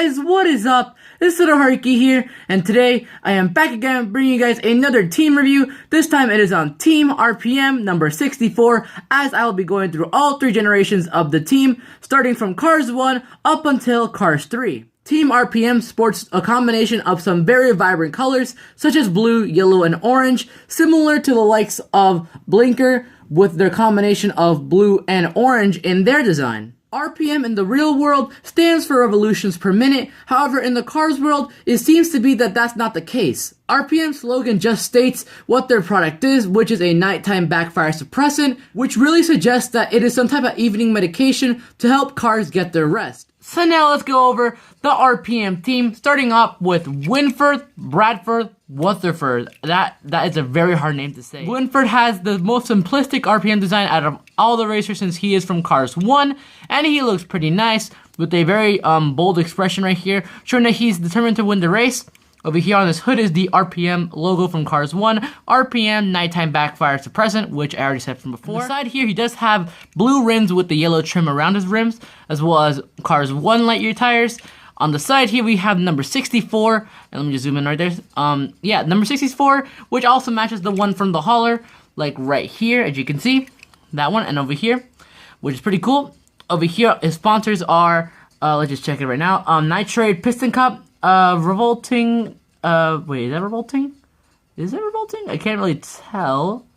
guys, what is up? It's LittleHarky here, and today I am back again bringing you guys another team review. This time it is on Team RPM number 64, as I will be going through all three generations of the team, starting from Cars 1 up until Cars 3. Team RPM sports a combination of some very vibrant colors, such as blue, yellow, and orange, similar to the likes of Blinker, with their combination of blue and orange in their design. RPM in the real world stands for revolutions per minute. However, in the Cars world, it seems to be that that's not the case. RPM's slogan just states what their product is, which is a nighttime backfire suppressant, which really suggests that it is some type of evening medication to help cars get their rest. So now let's go over the RPM team, starting up with Winfred Bradford. Rutherford. That is a very hard name to say. Winfred has the most simplistic RPM design out of all the racers since he is from Cars 1, and he looks pretty nice with a very bold expression right here, showing that he's determined to win the race. Over here on his hood is the RPM logo from Cars 1, RPM Nighttime Backfire Suppressant, which I already said from before. On the side here, he does have blue rims with the yellow trim around his rims, as well as Cars 1 light year tires. On the side here, we have number 64, and let me just zoom in right there. Yeah, number 64, which also matches the one from the hauler, like right here, as you can see, that one, and over here, which is pretty cool. Over here, his sponsors are, let's just check it right now, Nitrate Piston Cup, Revolting, wait, is that Revolting? Is it Revolting? I can't really tell.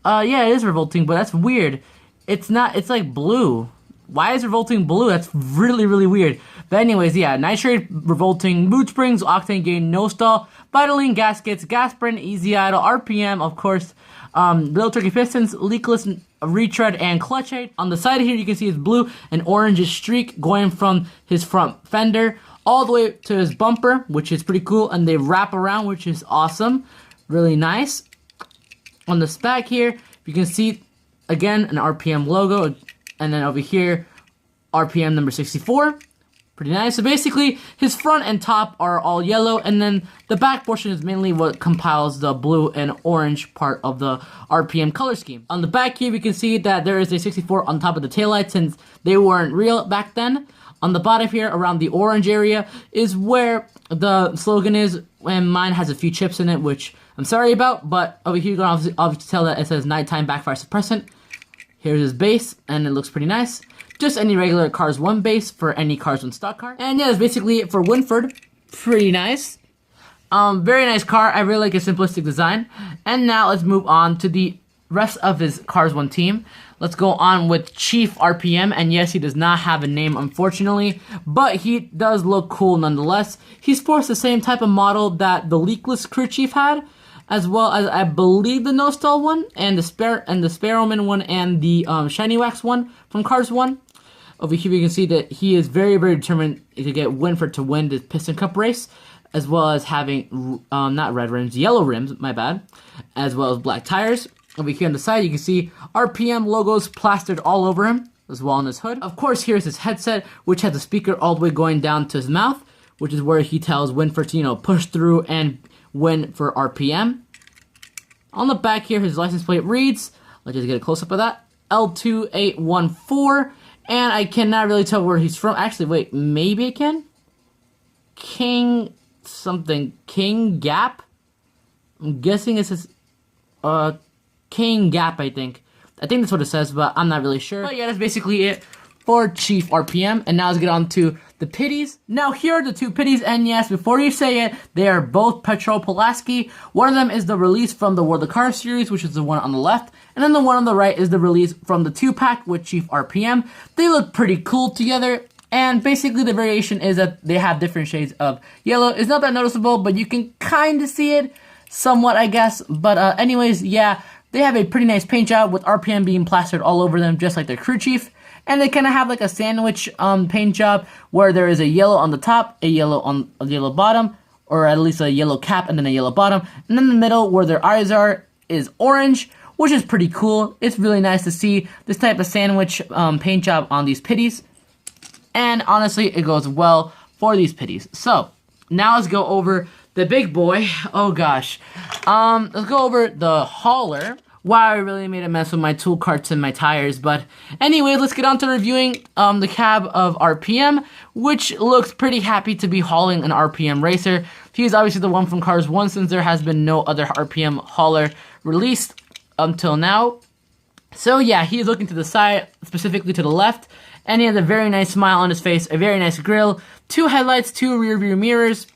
Yeah, it is Revolting, but that's weird. It's not, it's like blue. Why is Revolting blue? That's really, really weird. But anyways, yeah, Nitrate, Revolting, Mood Springs, Octane Gain, No Stall, Vitaline Gaskets, Gas Burn, Easy Idle, RPM, of course, Little Turkey Pistons, Leakless Retread, and Clutch Aid. On the side here, you can see his blue and orange streak going from his front fender all the way to his bumper, which is pretty cool, and they wrap around, which is awesome. Really nice. On this back here, you can see, again, an RPM logo, and then over here, RPM number 64. Pretty nice. So basically, his front and top are all yellow, and then the back portion is mainly what compiles the blue and orange part of the RPM color scheme. On the back here, we can see that there is a 64 on top of the taillights since they weren't real back then. On the bottom here, around the orange area, is where the slogan is, and mine has a few chips in it, which I'm sorry about, but over here you can obviously tell that it says Nighttime Backfire Suppressant. Here's his base, and it looks pretty nice. Just any regular Cars 1 base for any Cars 1 stock car. And yeah, that's basically it for Winfred. Pretty nice. Very nice car. I really like his simplistic design. And now let's move on to the rest of his Cars 1 team. Let's go on with Chief RPM. And yes, he does not have a name, unfortunately, but he does look cool nonetheless. He sports the same type of model that the Leakless Crew Chief had, as well as, I believe, the No Stall one, and the Sparrowman one, and the Shiny Wax one from Cars 1. Over here, you can see that he is very, very determined to get Winfred to win the Piston Cup race, as well as having, not red rims, yellow rims, my bad, as well as black tires. Over here on the side, you can see RPM logos plastered all over him, as well on his hood. Of course, here's his headset, which has a speaker all the way going down to his mouth, which is where he tells Winfred to, push through and win for RPM. On the back here, his license plate reads, let's just get a close-up of that, L2814, and I cannot really tell where he's from. Actually, wait, maybe I can? King Gap? I'm guessing it says, King Gap, I think. I think that's what it says, but I'm not really sure. But yeah, that's basically it for Chief RPM, and now let's get on to the pities. Now here are the two pities, and yes, before you say it, they are both Petrol Pulaski. One of them is the release from the World of Cars series, which is the one on the left, and then the one on the right is the release from the 2-pack with Chief RPM. They look pretty cool together, and basically the variation is that they have different shades of yellow. It's not that noticeable, but you can kind of see it somewhat, I guess. But anyways, yeah, they have a pretty nice paint job with RPM being plastered all over them, just like their crew chief. And they kind of have like a sandwich paint job where there is a yellow on the top, a yellow on the yellow bottom, or at least a yellow cap and then a yellow bottom. And then the middle where their eyes are is orange, which is pretty cool. It's really nice to see this type of sandwich paint job on these pities. And honestly, it goes well for these pities. So now let's go over the big boy. Oh gosh. Let's go over the hauler, Wow, I really made a mess with my tool carts and my tires. But anyway, let's get on to reviewing the cab of RPM, which looks pretty happy to be hauling an RPM racer. He's obviously the one from Cars 1 since there has been no other RPM hauler released until now. So yeah, he's looking to the side, specifically to the left, and he has a very nice smile on his face, a very nice grill, 2 headlights, 2 rear view mirrors,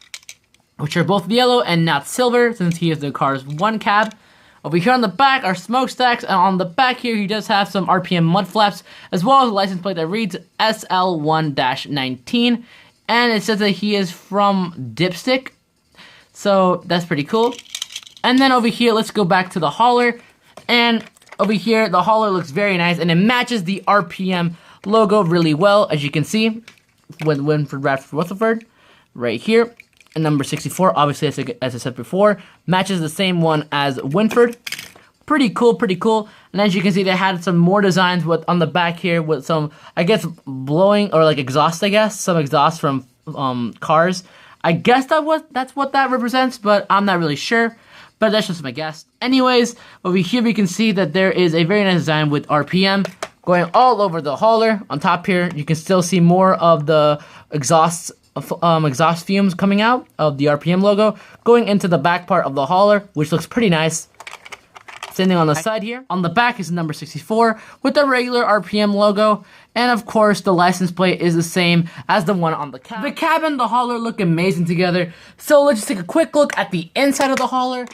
which are both yellow and not silver since he is the Cars 1 cab. Over here on the back are smokestacks, and on the back here he does have some RPM mud flaps, as well as a license plate that reads SL1-19, and it says that he is from Dipstick, so that's pretty cool. And then over here, let's go back to the hauler, and over here the hauler looks very nice, and it matches the RPM logo really well, as you can see, with Winfred Bradford right here. And number 64, obviously, as I said before, matches the same one as Winfred. Pretty cool, pretty cool. And as you can see, they had some more designs on the back here with some, I guess, blowing, or like exhaust, I guess. Some exhaust from cars. I guess that's what that represents, but I'm not really sure. But that's just my guess. Anyways, over here we can see that there is a very nice design with RPM going all over the hauler. On top here, you can still see more of the exhaust fumes coming out of the RPM logo, going into the back part of the hauler, which looks pretty nice. Same thing on the side here. On the back is number 64 with the regular RPM logo, and of course the license plate is the same as the one on the cab. The cab and the hauler look amazing together, so let's just take a quick look at the inside of the hauler.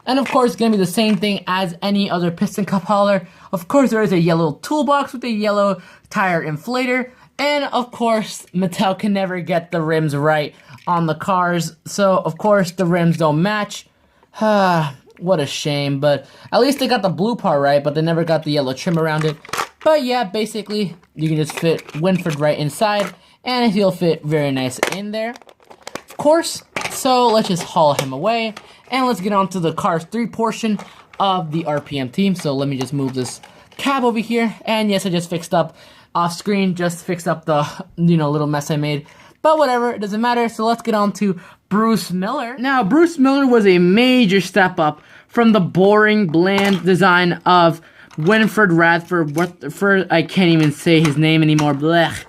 And of course, it's going to be the same thing as any other piston cup hauler. Of course, there is a yellow toolbox with a yellow tire inflator. And of course, Mattel can never get the rims right on the cars. So, of course, the rims don't match. What a shame. But at least they got the blue part right, but they never got the yellow trim around it. But yeah, basically, you can just fit Winfred right inside, and he'll fit very nice in there. Of course, so let's just haul him away. And let's get on to the Cars 3 portion of the RPM team. So let me just move this cab over here. And yes, I just fixed up off screen, just fixed up the, little mess I made. But whatever, it doesn't matter. So let's get on to Bruce Miller. Now, Bruce Miller was a major step up from the boring, bland design of Winfred Bradford. I can't even say his name anymore. Blech.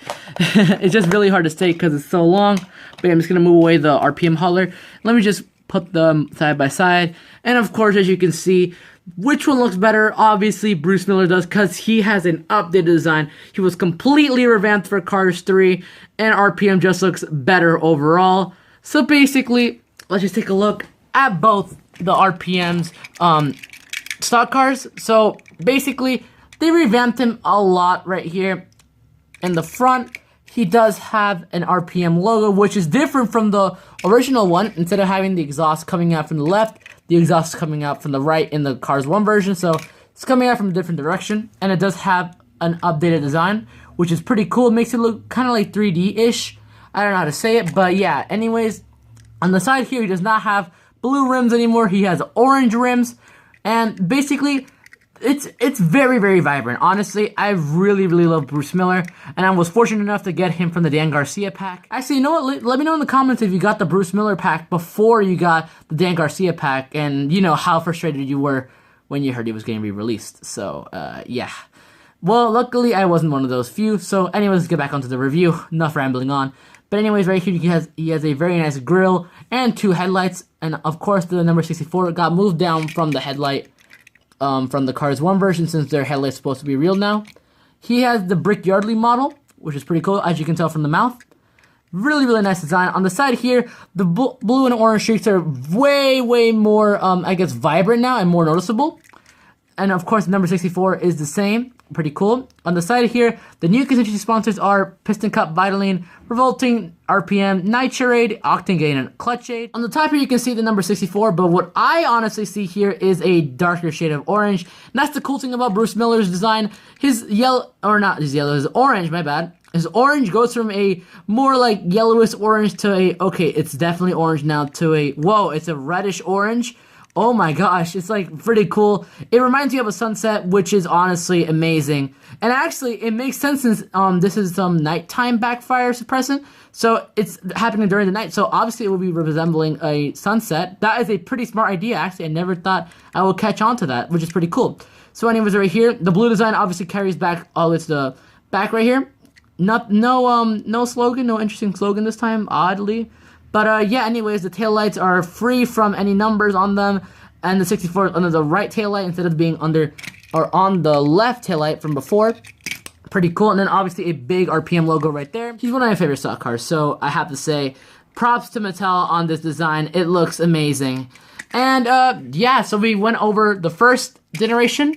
It's just really hard to say because it's so long. But yeah, I'm just going to move away the RPM hauler. Let me just put them side by side. And of course, as you can see, which one looks better? Obviously, Bruce Miller does, because he has an updated design. He was completely revamped for Cars 3, and RPM just looks better overall. So basically, let's just take a look at both the RPM's stock cars. So basically, they revamped him a lot right here. In the front, he does have an RPM logo, which is different from the original one. Instead of having the exhaust coming out from the left, the exhaust is coming out from the right in the Cars 1 version, so it's coming out from a different direction. And it does have an updated design, which is pretty cool. It makes it look kind of like 3D-ish. I don't know how to say it, but yeah. Anyways, on the side here, he does not have blue rims anymore. He has orange rims, and basically, it's very, very vibrant. Honestly, I really, really love Bruce Miller, and I was fortunate enough to get him from the Dan Garcia pack. Actually, you know what? Let me know in the comments if you got the Bruce Miller pack before you got the Dan Garcia pack, and how frustrated you were when you heard he was going to be released. So, yeah. Well, luckily, I wasn't one of those few. So, anyways, let's get back onto the review. Enough rambling on. But anyways, right here, he has a very nice grille and 2 headlights, and of course, the number 64 got moved down from the headlight. From the Cars 1 version, since their headlight's supposed to be real now. He has the Brick Yardley model, which is pretty cool, as you can tell from the mouth. Really, really nice design. On the side here, the blue and orange streaks are way, way more, I guess, vibrant now and more noticeable. And of course, number 64 is the same. Pretty cool. On the side here, the new contingency sponsors are Piston Cup, Vitaline, Revolting, RPM, Nitrate, Octane Gain, and Clutch Aid. On the top here, you can see the number 64, but what I honestly see here is a darker shade of orange. And that's the cool thing about Bruce Miller's design. His yellow, or not his yellow, his orange, my bad. His orange goes from a more like yellowish orange to a, okay, it's definitely orange now, to a, whoa, it's a reddish orange. Oh my gosh, it's like pretty cool. It reminds me of a sunset, which is honestly amazing. And actually, it makes sense since this is some nighttime backfire suppressant. So it's happening during the night. So obviously it will be resembling a sunset. That is a pretty smart idea, actually. I never thought I would catch on to that, which is pretty cool. So anyways, right here, the blue design obviously carries back all its the back right here. No slogan, no interesting slogan this time, oddly. But yeah, anyways, the taillights are free from any numbers on them, and the 64 is under the right taillight instead of being under or on the left taillight from before. Pretty cool. And then obviously a big RPM logo right there. He's one of my favorite stock cars, so I have to say props to Mattel on this design. It looks amazing. And yeah, so we went over the first generation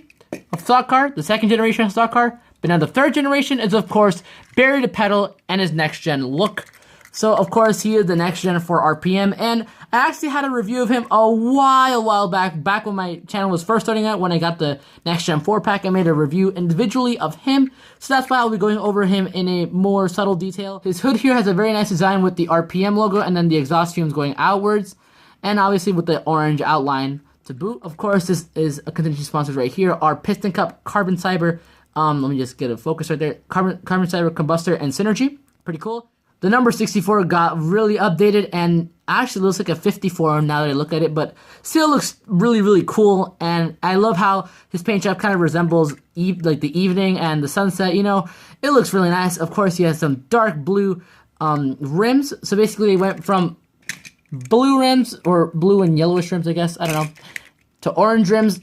of stock car, the second generation of stock car, but now the third generation is of course Barry the Pedal and his next gen look. So of course he is the next gen for RPM, and I actually had a review of him a while back when my channel was first starting out. When I got the next gen 4-pack, I made a review individually of him, so that's why I'll be going over him in a more subtle detail. His hood here has a very nice design with the RPM logo and then the exhaust fumes going outwards, and obviously with the orange outline to boot. Of course, this is a contingency sponsors right here, our Piston Cup, Carbon Cyber, let me just get a focus right there, Carbon Cyber Combustor and Synergy. Pretty cool. The number 64 got really updated and actually looks like a 54 now that I look at it, but still looks really cool. And I love how his paint job kind of resembles like the evening and the sunset, you know. It looks really nice. Of course, he has some dark blue rims. So basically they went from blue rims, or blue and yellowish rims, I guess, I don't know, to orange rims,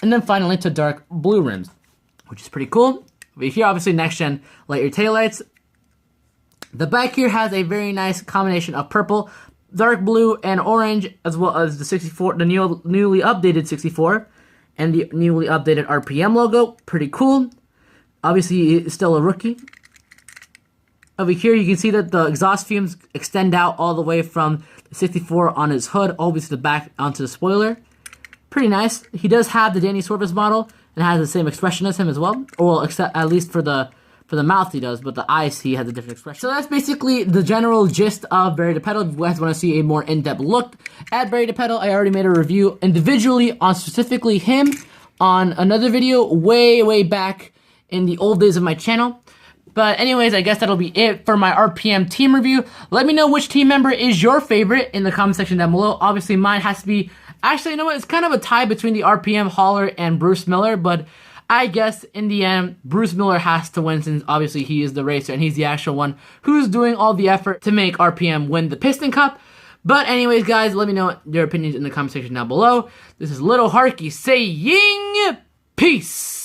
and then finally to dark blue rims, which is pretty cool. But here, obviously, next gen light your taillights. The back here has a very nice combination of purple, dark blue, and orange, as well as the 64, the newly updated 64, and the newly updated RPM logo. Pretty cool. Obviously, he's still a rookie. Over here, you can see that the exhaust fumes extend out all the way from the 64 on his hood, all the way to the back onto the spoiler. Pretty nice. He does have the Danny Sorvis model, and has the same expression as him as well. Well, except at least for the mouth he does, but the eyes he has a different expression. So that's basically the general gist of Barry the Pedal. If you guys want to see a more in-depth look at Barry the Pedal, I already made a review individually on specifically him on another video way back in the old days of my channel. But anyways, I guess that'll be it for my RPM team review. Let me know which team member is your favorite in the comment section down below. Obviously, mine has to be... Actually, you know what? It's kind of a tie between the RPM hauler and Bruce Miller, but I guess in the end, Bruce Miller has to win since obviously he is the racer and he's the actual one who's doing all the effort to make RPM win the Piston Cup. But anyways, guys, let me know your opinions in the comment section down below. This is LittleHarky saying peace.